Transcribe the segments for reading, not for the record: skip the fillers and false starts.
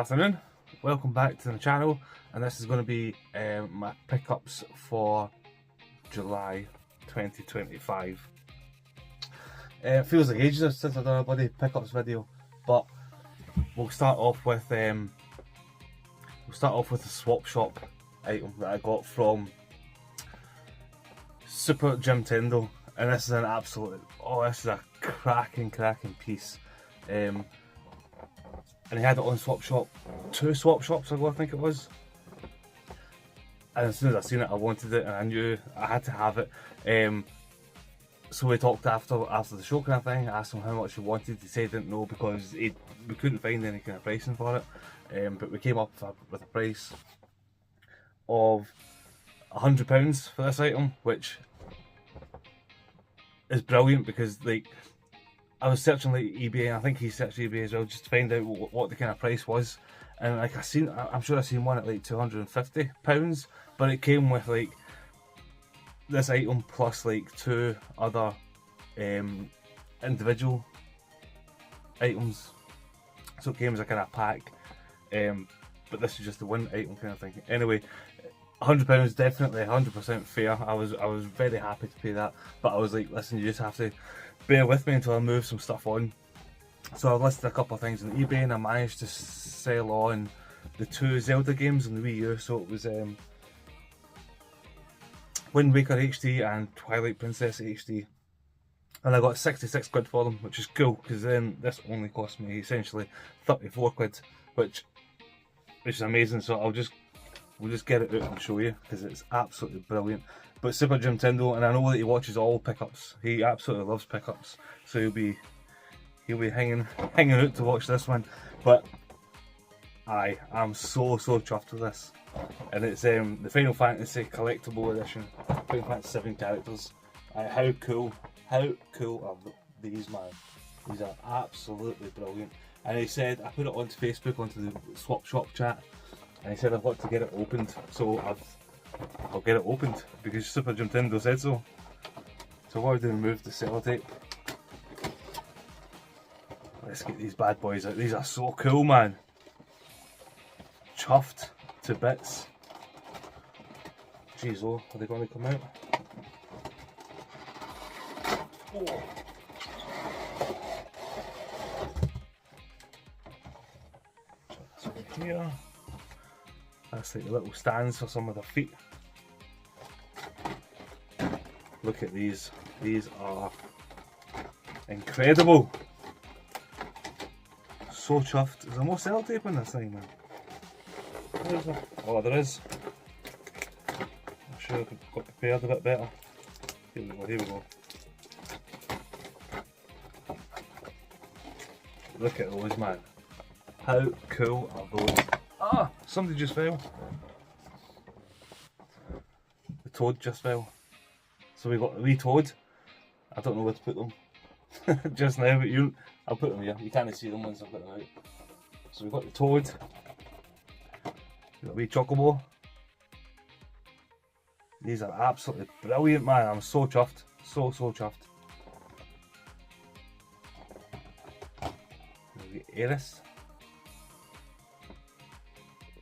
afternoon, welcome back to the channel, and this is going to be my pickups for July 2025. It feels like ages since I've done a bloody pickups video, but we'll start off with the swap shop item that I got from Super Jimtendo, and this is an absolute, this is a cracking piece. And he had it on Swap Shop, 2 swap shops ago I think it was. And as soon as I seen it I wanted it and I knew I had to have it. So we talked after the show kind of thing. I asked him how much he wanted. He said he didn't know because we couldn't find any kind of pricing for it. But we came up with a price of £100 for this item, which is brilliant because like I was searching like eBay, and I think he searched eBay as well, just to find out what the kind of price was. And like I'm sure I seen one at like £250, but it came with like this item plus like 2 other individual items. So it came as a kind of pack, but this is just the one item kind of thing. Anyway, £100 definitely 100% fair. I was very happy to pay that, but I was like, listen, you just have to bear with me until I move some stuff on. So I listed a couple of things on eBay, and I managed to sell on the 2 Zelda games on the Wii U. So it was Wind Waker HD and Twilight Princess HD, and I got 66 quid for them, which is cool because then this only cost me essentially 34 quid, which is amazing. So we'll just get it out and show you because it's absolutely brilliant. But Super Jimtendo, and I know that he watches all pickups. He absolutely loves pickups, so he'll be hanging out to watch this one. But I'm so chuffed with this, and it's the Final Fantasy collectible edition, Final Fantasy 7 characters. How cool are these, man? These are absolutely brilliant. And he said, I put it onto Facebook, onto the swap shop chat, and he said I've got to get it opened, so I'll get it opened because Super Jimtendo said so. So I've already removed the sellotape. Let's get these bad boys out. These are so cool, man. Chuffed to bits. Jeez, are they going to come out? Oh. So here. That's like the little stands for some of the feet. Look at these. These are incredible. So chuffed. Is there more sellotape on this thing, man? Where is there? Oh, there is. I'm sure I got prepared a bit better. Here we go. Look at those, man. How cool are those? Ah! Somebody just fell. The toad just fell. So we got the wee toad. I don't know where to put them just now, but I'll put them here. You can't see them once I put them out. So we've got the toad. We've got a wee chocobo. These are absolutely brilliant, man. I'm so chuffed. So chuffed. We've got Aeris.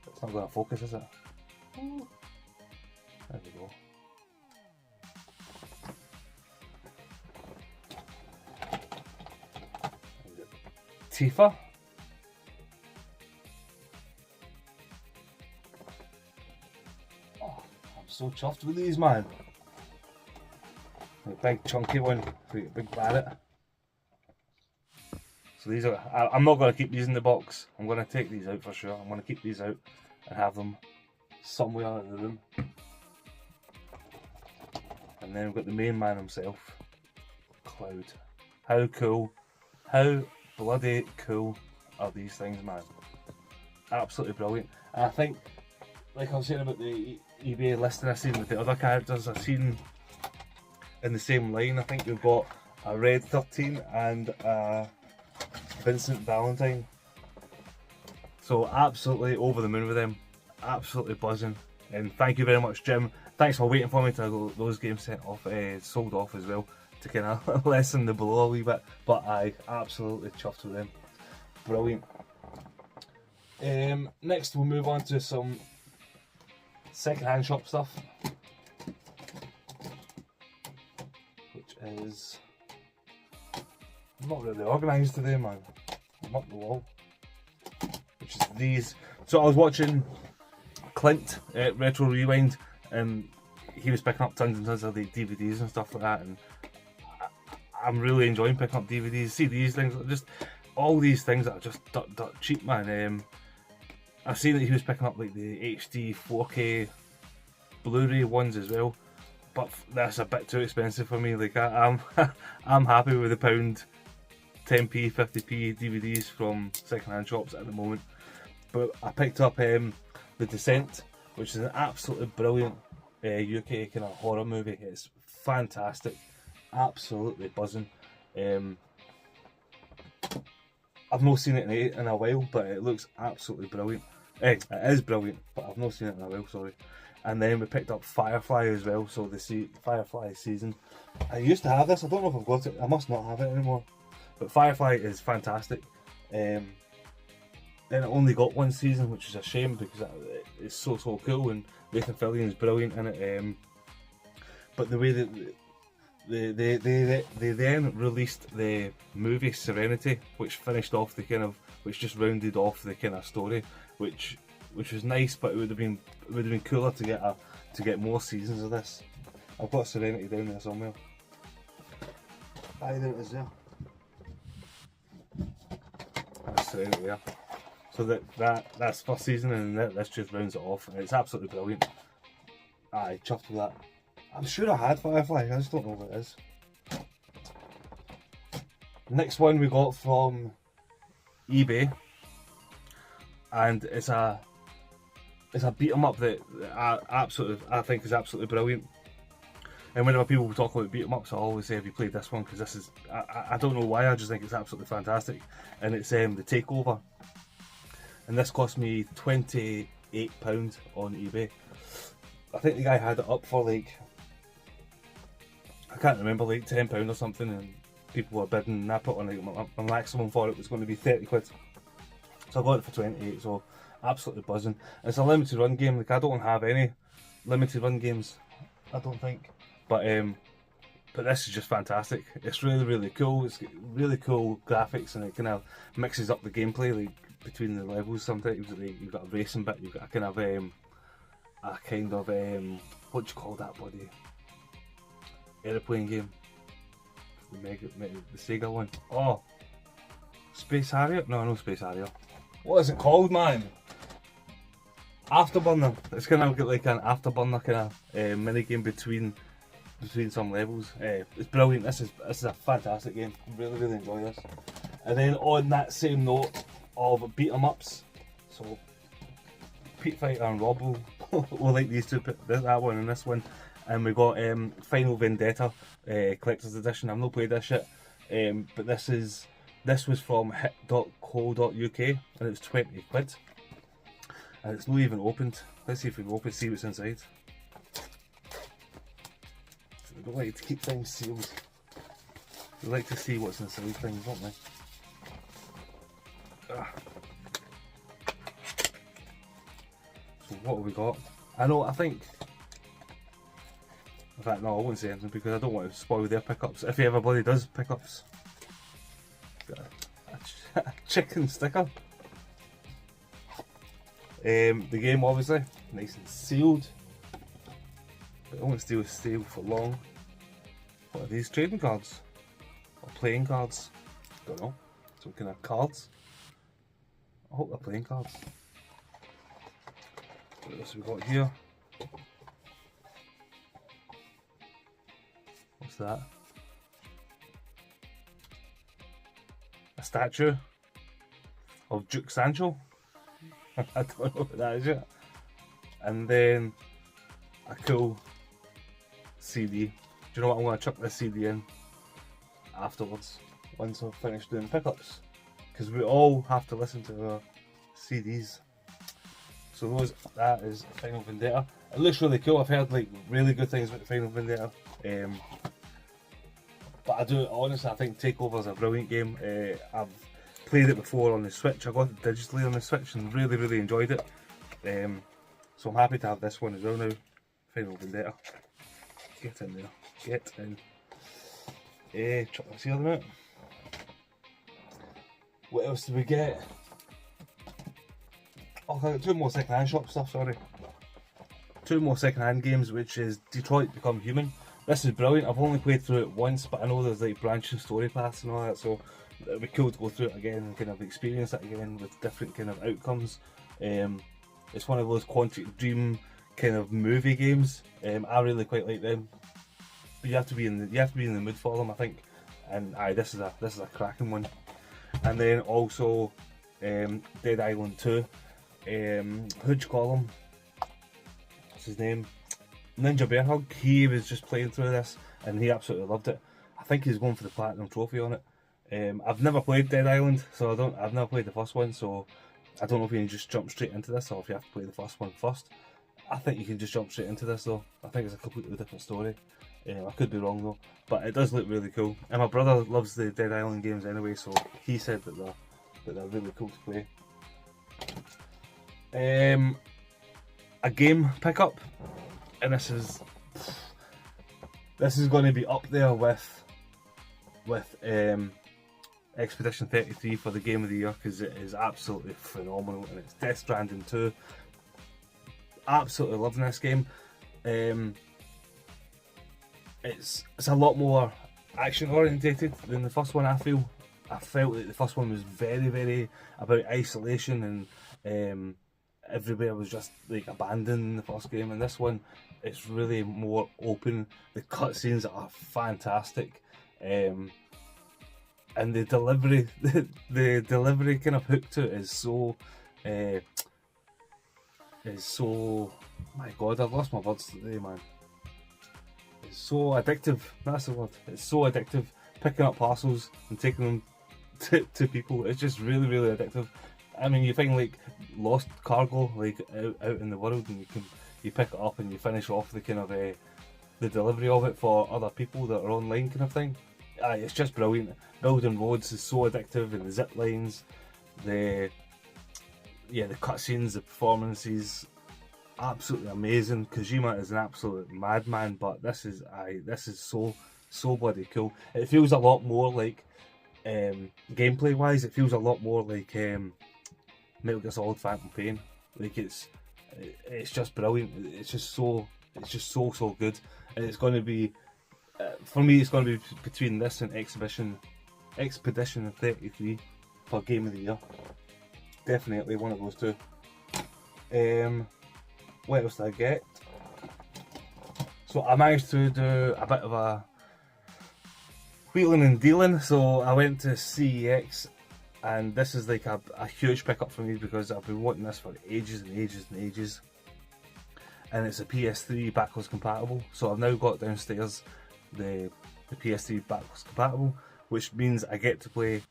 It's not going to focus, is it? There we go. Tifa. Oh, I'm so chuffed with these, man. A big chunky one, big Barret. So these are, I'm not going to keep these in the box. I'm going to take these out for sure. I'm going to keep these out and have them somewhere in the room. And then we've got the main man himself, Cloud. How cool, how bloody cool are these things, man? Absolutely brilliant. And I think, like I was saying about the eBay listing I've seen with the other characters, I've seen in the same line, I think we've got a Red 13 and a Vincent Valentine. So absolutely over the moon with them, absolutely buzzing. And thank you very much, Jim. Thanks for waiting for me to get those games sent off, sold off as well, to kind of lessen the blow a wee bit. But I absolutely chuffed with them. Brilliant. Next we'll move on to some second-hand shop stuff, which is, I'm not really organised today, man. I'm up the wall. Which is these. So I was watching Clint at Retro Rewind, and he was picking up tons and tons of the DVDs and stuff like that, and I'm really enjoying picking up DVDs, CDs, things, just all these things that are just cheap, man. I've seen that he was picking up like the HD 4K Blu-ray ones as well, but that's a bit too expensive for me. Like I'm I'm happy with the pound 10p, 50p DVDs from second-hand shops at the moment. But I picked up The Descent, which is an absolutely brilliant UK kind of horror movie. It's fantastic, absolutely buzzing. I've not seen it in a while, but it looks absolutely brilliant. It is brilliant, but I've not seen it in a while, sorry. And then we picked up Firefly as well, so the Firefly season. I used to have this, I don't know if I've got it, I must not have it anymore. But Firefly is fantastic. Then it only got one season, which is a shame because it's so cool, and Nathan Fillion's brilliant in it. But the way that they then released the movie Serenity, which finished off the kind of, which just rounded off the kind of story, which was nice, but it would have been cooler to get more seasons of this. I've got Serenity down there somewhere. Aye, there it is there. That's Serenity there. So that's first season, and this just rounds it off, and it's absolutely brilliant. Aye, chuffed with that. I'm sure I had Firefly, I just don't know what it is. Next one we got from eBay, and it's a beat 'em up that I think is absolutely brilliant. And whenever people talk about beat 'em ups, I always say, have you played this one? Because this is, I don't know why, I just think it's absolutely fantastic. And it's The Takeover. And this cost me £28 on eBay. I think the guy had it up for like, I can't remember, like £10 or something, and people were bidding, and I put on like my maximum for it was going to be 30 quid. So I got it for 28, so absolutely buzzing. And it's a limited run game, like I don't have any limited run games, I don't think. But this is just fantastic. It's really cool. It's got really cool graphics, and it kind of mixes up the gameplay like between the levels. Sometimes like, you've got a racing bit, you've got a kind of what do you call that bloody aeroplane game? The Sega one. Oh, Space Harrier? No, Space Harrier. What is it called, man? Afterburner. It's kind of like an Afterburner kind of mini game between some levels. It's brilliant. This is a fantastic game. Really enjoy this. And then on that same note of beat 'em ups, so Pete Fighter and Rob will like these two, that one and this one. And we got Final Vendetta Collector's Edition. I've not played this yet, but this was from hit.co.uk, and it's 20 quid. And it's not even opened. Let's see if we can open, see what's inside. We don't like to keep things sealed. We like to see what's inside things, don't we? So what have we got? I think... In fact, no, I won't say anything because I don't want to spoil their pickups. If he ever bloody does pickups. Got a chicken sticker. The game obviously, nice and sealed. But I won't stay sealed for long. What are these, trading cards? Or playing cards? Don't know. Some kind of cards. I hope they're playing cards. What else have we got here? What's that? A statue of Duke Sancho? I don't know what that is yet. And then a cool CD. Do you know what? I'm going to chuck this CD in afterwards, once I've finished doing pickups. Because we all have to listen to our CDs. So that is Final Vendetta. It looks really cool. I've heard like really good things about Final Vendetta. But I think Takeover is a brilliant game. I've played it before on the Switch. I got it digitally on the Switch and really enjoyed it. So I'm happy to have this one as well now. Final Vendetta. Get in there. Get in. Chuck this here out. What else did we get? Oh, I got 2 more second-hand shop stuff, sorry. 2 more second-hand games, which is Detroit Become Human. This is brilliant. I've only played through it once, but I know there's like branching story paths and all that, so it'd be cool to go through it again and kind of experience it again with different kind of outcomes. It's one of those Quantic Dream kind of movie games. I really quite like them. But you have to be in the mood for them, I think. And this is a cracking one. And then also Dead Island 2. Who'd you call him? What's his name? Ninja Bear Hug. He was just playing through this and he absolutely loved it. I think he's going for the Platinum Trophy on it. I've never played Dead Island, so I've never played the first one, so I don't know if you can just jump straight into this or if you have to play the first one first. I think you can just jump straight into this though. I think it's a completely different story. I could be wrong though, but it does look really cool. And my brother loves the Dead Island games anyway, so he said that they're really cool to play. A game pickup, and this is going to be up there with Expedition 33 for the game of the year, because it is absolutely phenomenal, and it's Death Stranding 2. Absolutely loving this game. It's a lot more action orientated than the first one. I felt that the first one was very about isolation, and everywhere was just like abandoned in the first game, and this one it's really more open. The cutscenes are fantastic, and the delivery the delivery kind of hook to it is so my god, I've lost my words today, man. It's so addictive. That's the word. It's so addictive. Picking up parcels and taking them to people. It's just really addictive. I mean, you find like lost cargo like out in the world, and you pick it up and you finish off the kind of the delivery of it for other people that are online, kind of thing. It's just brilliant. Building roads is so addictive, and the zip lines, the cutscenes, the performances. Absolutely amazing. Kojima is an absolute madman, but this is so bloody cool. It feels a lot more like gameplay wise. It feels a lot more like Metal Gear Solid Phantom Pain. Like it's just brilliant. It's just so good. And it's going to be for me. It's going to be between this and Expedition 33 for Game of the Year. Definitely one of those two. What else did I get? So I managed to do a bit of a wheeling and dealing. So I went to CEX, and this is like a huge pickup for me because I've been wanting this for ages and ages. And it's a PS3 backwards compatible. So I've now got downstairs the PS3 backwards compatible, which means I get to play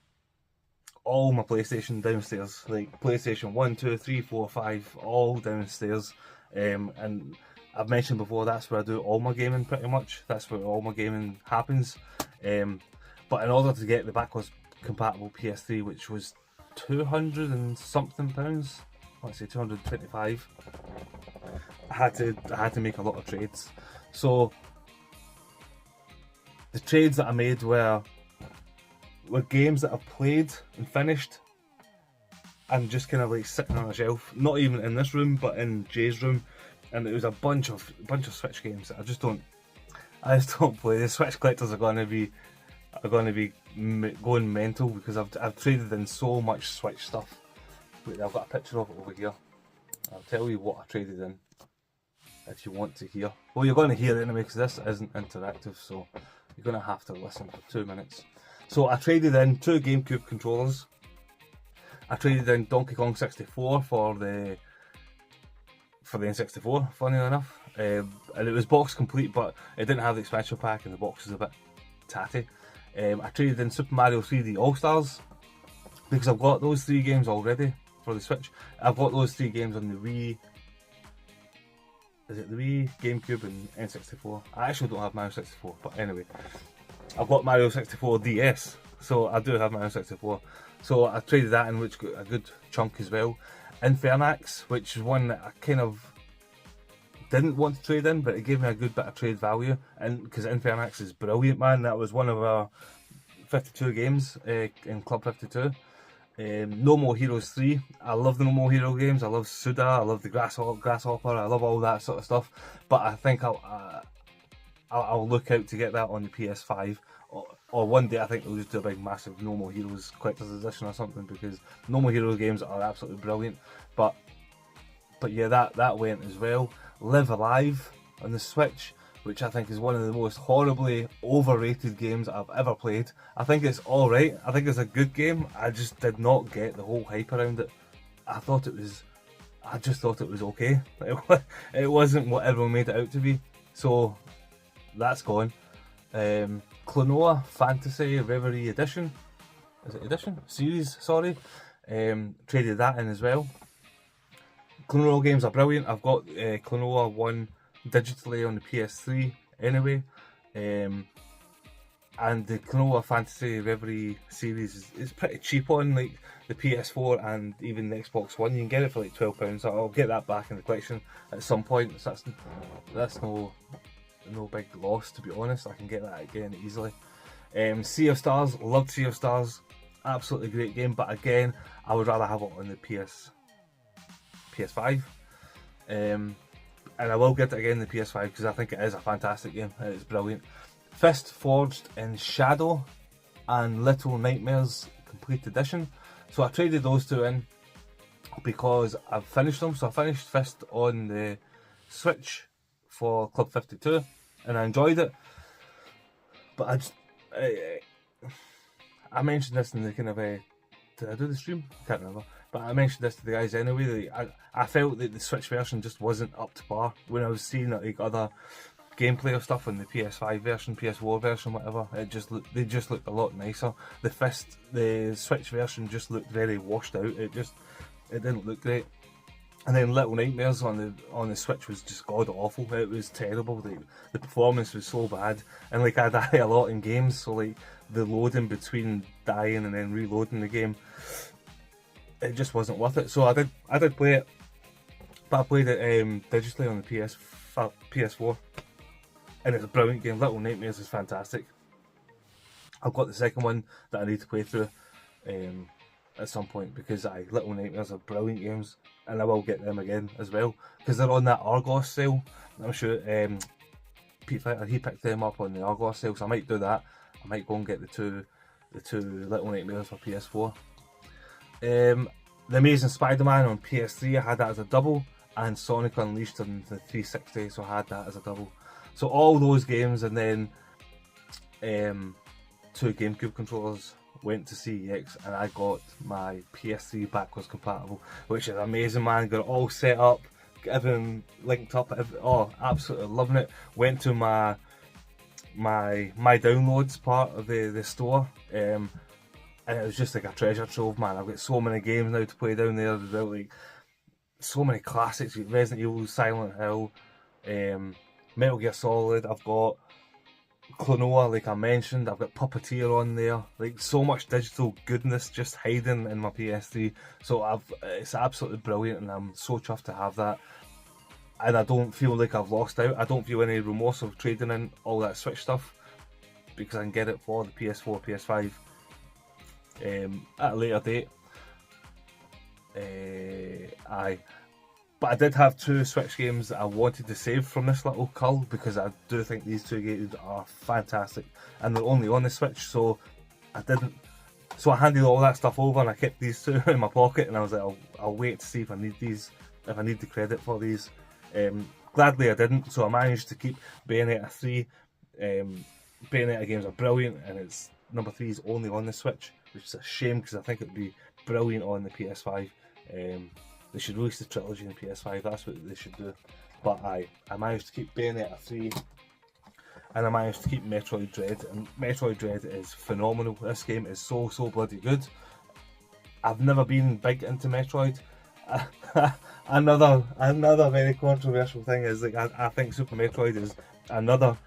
all my PlayStation downstairs, like PlayStation 1, 2, 3, 4, 5, all downstairs. And I've mentioned before, that's where I do all my gaming pretty much. That's where all my gaming happens. But in order to get the backwards compatible PS3, which was 200 and something pounds, let's say 225, I had to make a lot of trades. So the trades that I made were games that I've played and finished and just kind of like sitting on a shelf, not even in this room but in Jay's room, and it was a bunch of Switch games that I just don't play. The Switch collectors are going to be going mental because I've traded in so much Switch stuff. Wait, I've got a picture of it over here. I'll tell you what I traded in if you want to hear. Well, you're going to hear it anyway because this isn't interactive, so you're going to have to listen for 2 minutes. So I traded in 2 GameCube controllers. I traded in Donkey Kong 64 for the N64, funny enough. And it was box complete, but it didn't have the expansion pack and the box was a bit tatty. I traded in Super Mario 3D All-Stars because I've got those 3 games already for the Switch. I've got those 3 games on the Wii. Is it the Wii, GameCube and N64? I actually don't have Mario 64, but anyway. I've got Mario 64 DS So I do have my N64. So I traded that in, which got a good chunk as well. Infernax, which is one that I kind of didn't want to trade in, but it gave me a good bit of trade value, and because Infernax is brilliant, man. That was one of our 52 games in Club 52. No More Heroes 3. I love the No More Hero games. I love Suda. I love the Grasshopper. I love all that sort of stuff. But I think I'll look out to get that on the PS5. Or one day I think they'll just do a big massive No More Heroes collector's edition or something, because No More Hero games are absolutely brilliant. But yeah, that went as well. Live Alive on the Switch, which I think is one of the most horribly overrated games I've ever played. I think it's alright, I think it's a good game, I just did not get the whole hype around it. I just thought it was okay. It wasn't what everyone made it out to be, so that's gone. Klonoa Phantasy Reverie Edition, is it edition? Series, sorry. Traded that in as well. Klonoa games are brilliant. I've got Klonoa 1 digitally on the PS3 anyway, and the Klonoa Phantasy Reverie series is pretty cheap on like the PS4 and even the Xbox One. You can get it for like £12, so I'll get that back in the collection at some point. So that's no big loss, to be honest. I can get that again easily. Sea of Stars, loved Sea of Stars, absolutely great game, but again I would rather have it on the PS5, and I will get it again in the PS5 because I think it is a fantastic game. It's brilliant. Fist Forged in Shadow and Little Nightmares Complete Edition. So I traded those two in because I've finished them. So I finished Fist on the Switch for Club 52 and I enjoyed it, but I mentioned this in the kind of did I do the stream? I can't remember. But I mentioned this to the guys anyway. I felt that the Switch version just wasn't up to par when I was seeing like other gameplay of stuff on the PS5 version, PS4 version, whatever. They just looked a lot nicer. The Switch version just looked very washed out. It didn't look great. And then Little Nightmares on the Switch was just god awful. It was terrible. The performance was so bad, and like I die a lot in games, so like the loading between dying and then reloading the game, it just wasn't worth it. So I did play it, but I played it digitally on the PS4, and it's a brilliant game. Little Nightmares is fantastic. I've got the second one that I need to play through at some point, because Little Nightmares are brilliant games, and I will get them again as well because they're on that Argos sale. I'm sure Pete Fighter, he picked them up on the Argos sale, so I might do that. I might go and get the two Little Nightmares for PS4. The Amazing Spider-Man on PS3, I had that as a double, and Sonic Unleashed on the 360, so I had that as a double. So all those games, and then 2 GameCube controllers went to CEX, and I got my PS3 backwards compatible, which is amazing, man. Got it all set up, everything linked up, absolutely loving it. Went to my downloads part of the store, and it was just like a treasure trove, man. I've got so many games now to play down there. There's like so many classics: Resident Evil, Silent Hill, Metal Gear Solid. I've got Klonoa, like I mentioned. I've got Puppeteer on there. Like so much digital goodness just hiding in my PS3. So it's absolutely brilliant, and I'm so chuffed to have that. And I don't feel like I've lost out. I don't feel any remorse of trading in all that Switch stuff, because I can get it for the PS4, PS5 at a later date. But I did have 2 Switch games that I wanted to save from this little cull, because I do think these 2 games are fantastic, and they're only on the Switch, so I handed all that stuff over and I kept these 2 in my pocket, and I was like, I'll wait to see if I need these, if I need the credit for these. Gladly I didn't, so I managed to keep Bayonetta 3. Bayonetta games are brilliant, and it's number 3 is only on the Switch, which is a shame because I think it would be brilliant on the PS5. They should release the trilogy in the PS5, that's what they should do. But I managed to keep Bayonetta 3, and I managed to keep Metroid Dread, and Metroid Dread is phenomenal. This game is so bloody good. I've never been big into Metroid. Another very controversial thing is, like, I think Super Metroid is another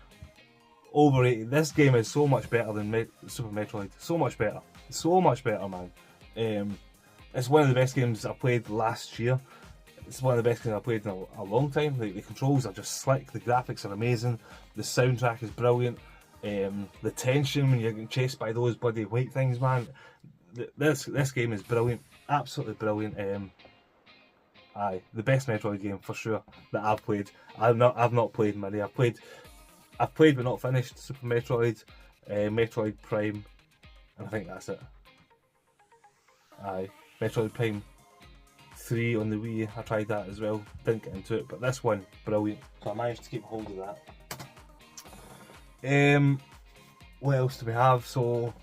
overrated. This game is so much better than Super Metroid. So much better. So much better, man. It's one of the best games I played last year. It's one of the best games I played in a long time. Like, the controls are just slick, the graphics are amazing, the soundtrack is brilliant. The tension when you're getting chased by those bloody white things, man. This game is brilliant, absolutely brilliant. Aye, the best Metroid game for sure that I've played. I've not played many. I've played but not finished Super Metroid, Metroid Prime, and I think that's it. Aye, Metroid Prime 3 on the Wii, I tried that as well, didn't get into it, but this one, brilliant. So I managed to keep hold of that. What else do we have? So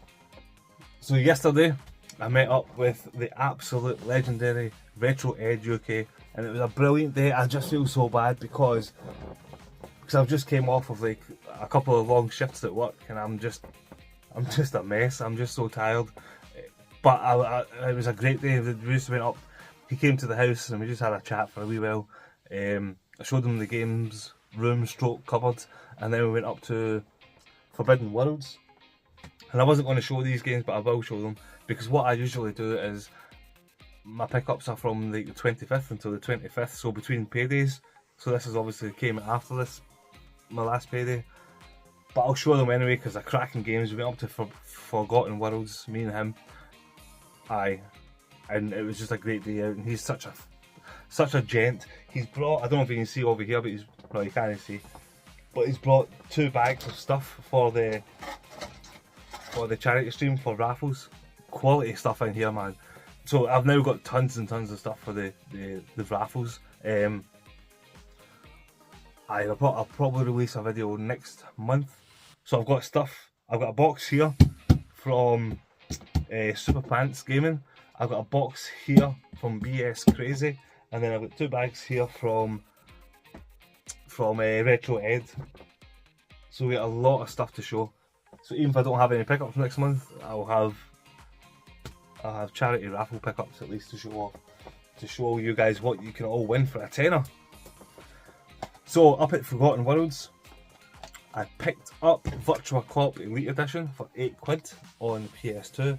yesterday I met up with the absolute legendary Retro Ed UK, and it was a brilliant day. I just feel so bad because I've just came off of like a couple of long shifts at work, and I'm just a mess. I'm just so tired. But it was a great day. We just went up. He came to the house and we just had a chat for a wee while. I showed him the games room / cupboard, and then we went up to Forbidden Worlds. And I wasn't going to show these games, but I will show them, because what I usually do is my pickups are from the 25th until the 25th, so between paydays. So this is obviously came after this, my last payday. But I'll show them anyway because they're cracking games. We went up to Forgotten Worlds, me and him. Aye. And it was just a great day out, and he's such a gent. He's brought, I don't know if you can see over here, but you can't see, but he's brought 2 bags of stuff for the charity stream for raffles. Quality stuff in here, man. So I've now got tons and tons of stuff for the raffles. I'll probably release a video next month. So I've got stuff. I've got a box here from Super Pants Gaming. I've got a box here from BS Crazy, and then I've got 2 bags here from Retro Ed. So we got a lot of stuff to show. So even if I don't have any pickups next month, I'll have charity raffle pickups at least to show you guys what you can all win for a tenner. So up at Forgotten Worlds, I picked up Virtua Cop Elite Edition for £8 on PS2.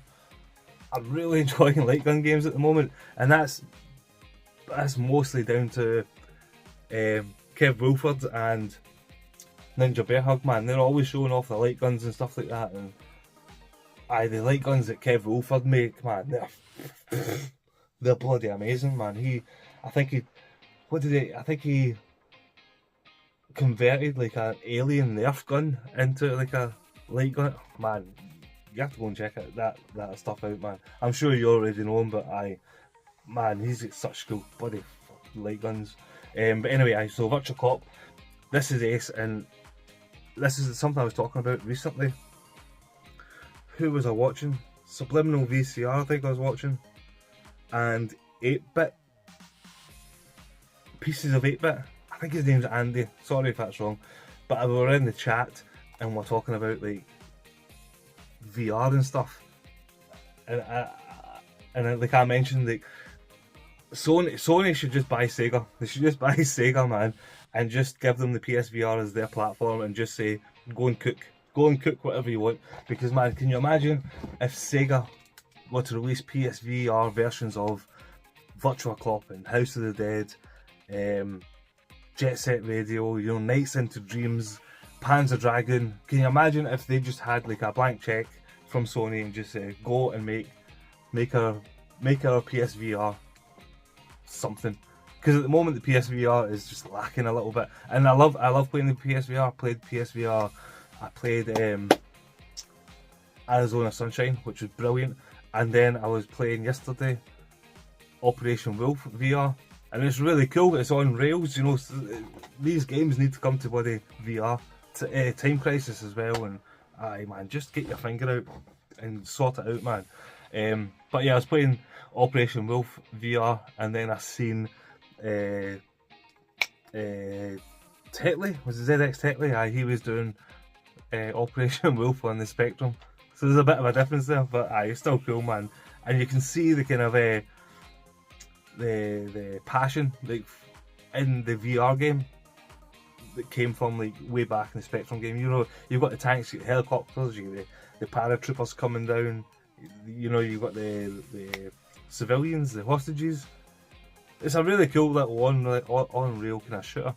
I'm really enjoying light gun games at the moment, and that's mostly down to Kev Wilford and Ninja Bear Hug, man. They're always showing off the light guns and stuff like that, and the light guns that Kev Wilford make, man, they're bloody amazing, man. I think he converted like an alien Nerf gun into like a light gun, man. You have to go and check that stuff out, man. I'm sure you already know him, but man, he's got such cool bloody light guns. But anyway, so Virtua Cop, this is ace, and this is something I was talking about recently. Who was I watching? Subliminal VCR, I think I was watching, and 8-Bit, Pieces of 8-Bit. I think his name's Andy. Sorry if that's wrong, but we were in the chat and we're talking about like VR and stuff, and like I mentioned, like Sony should just buy Sega. They should just buy Sega, man, and just give them the PSVR as their platform, and just say go and cook whatever you want. Because, man, can you imagine if Sega were to release PSVR versions of Virtua Cop and House of the Dead, Jet Set Radio, Nights into Dreams, Panzer Dragon. Can you imagine if they just had like a blank check from Sony and just say go and make our PSVR something? Because at the moment the PSVR is just lacking a little bit, and I love playing the PSVR. I played PSVR. I played Arizona Sunshine, which was brilliant, and then I was playing yesterday Operation Wolf VR, and it's really cool. It's on rails, these games need to come to bloody VR. Time Crisis as well, and man, just get your finger out and sort it out, man. But yeah, I was playing Operation Wolf VR, and then I seen Tetley, was it ZX Tetley? He was doing Operation Wolf on the Spectrum, so there's a bit of a difference there, but it's still cool, man. And you can see the kind of the passion like in the VR game. that came from like way back in the Spectrum game. You know, you've got the tanks, you got the helicopters, you got the paratroopers coming down. You know, you've got the civilians, the hostages. It's a really cool little on rail kind of shooter.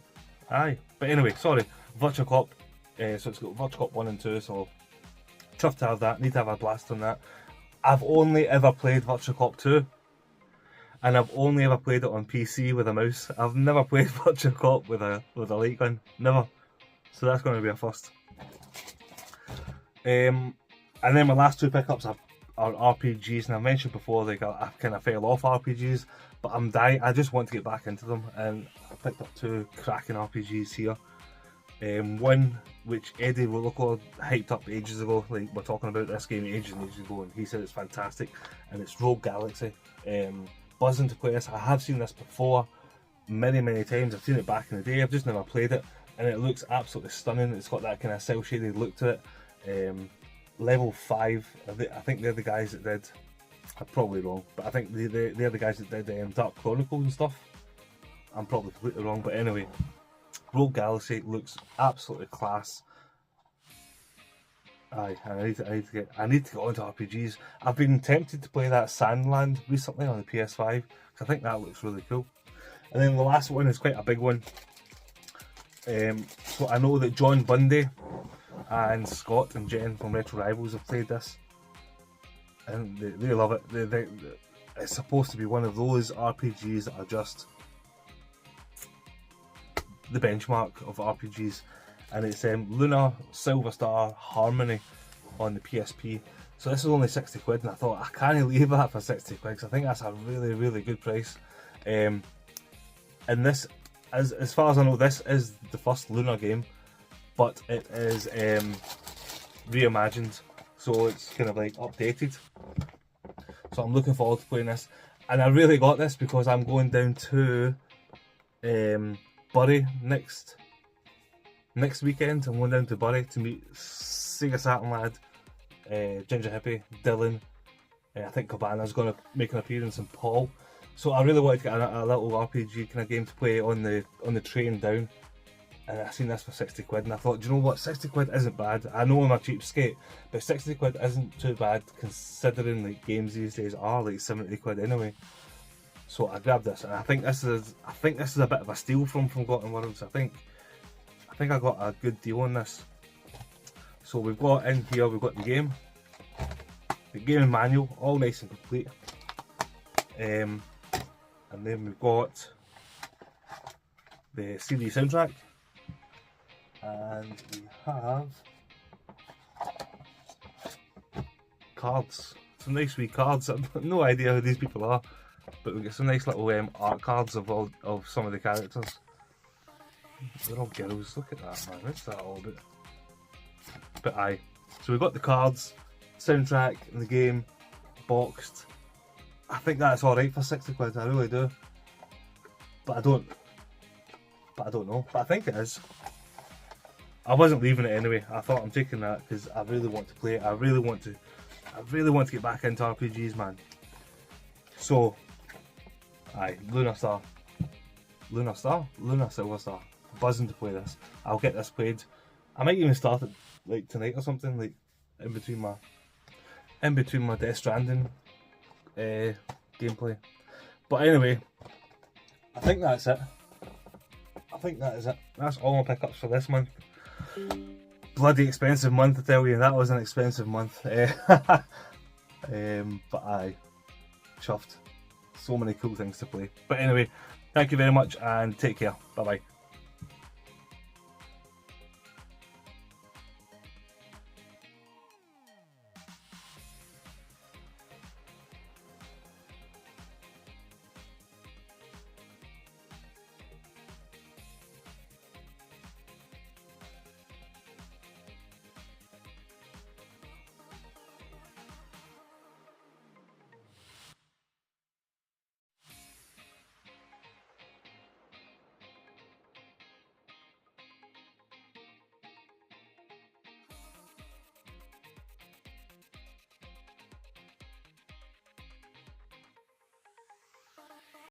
Aye, but anyway, sorry, Virtua Cop. So it's got Virtua Cop 1 and 2. So tough to have that. Need to have a blast on that. I've only ever played Virtua Cop 2. And I've only ever played it on PC with a mouse. I've never played Virtua Cop with a light gun. Never. So that's going to be a first. And then my last 2 pickups are RPGs. And I mentioned before, like I kind of fell off RPGs, but I'm dying. I just want to get back into them, and I picked up 2 cracking RPGs here. One which Eddie Rollercore hyped up ages ago. Like, we're talking about this game ages and ages ago, and he said it's fantastic. And it's Rogue Galaxy. Buzzing to play this. I have seen this before many times. I've seen it back in the day. I've just never played it, and it looks absolutely stunning. It's got that kind of cel shaded look to it. Level 5. I think they're the guys that did. I'm probably wrong, but I think they're the guys that did Dark Chronicles and stuff. I'm probably completely wrong, but anyway, Rogue Galaxy looks absolutely class. Aye, I need to get onto RPGs. I've been tempted to play that Sandland recently on the PS5 because I think that looks really cool. And then the last one is quite a big one. So I know that John Bundy and Scott and Jen from Retro Rivals have played this, and they love it. It's supposed to be one of those RPGs that are just the benchmark of RPGs. And it's Lunar Silver Star Harmony on the PSP. So this is only 60 quid, and I thought I can't leave that for 60 quid because I think that's a really good price. And this, as far as I know, this is the first Lunar game, but it is reimagined, so it's kind of like updated. So I'm looking forward to playing this, and I really got this because I'm going down to Bury next weekend. I'm going down to Bury to meet Sega Saturn Lad, Ginger Hippie, Dylan. I think Cabana's going to make an appearance, and Paul. So I really wanted to get a little RPG kind of game to play on the train down. And I seen this for 60 quid, and I thought, do you know what, 60 quid isn't bad. I know I'm a cheapskate, but 60 quid isn't too bad considering like games these days are like 70 quid anyway. So I grabbed this, and I think this is a bit of a steal from Forgotten Worlds. I think I got a good deal on this. So we've got in here, we've got the game and manual, all nice and complete. And then we've got the CD soundtrack, and we have cards, some nice wee cards. I've no idea who these people are, but we get some nice little art cards of some of the characters. They're all girls. Look at that, man. What's that all about? But aye, so we've got the cards, soundtrack, and the game boxed. I think that's all right for 60 quid. I really do. But I don't know. But I think it is. I wasn't leaving it anyway. I thought I'm taking that because I really want to play it. I really want to get back into RPGs, man. So, aye, Lunar Silver Star. Buzzing to play this. I'll get this played. I might even start it like tonight or something, like in between my Death Stranding gameplay. But anyway, I think that's it. That's all my pickups for this month. Bloody expensive month, I tell you. That was an expensive month. But aye, chuffed. So many cool things to play. But anyway, thank you very much and take care. Bye bye.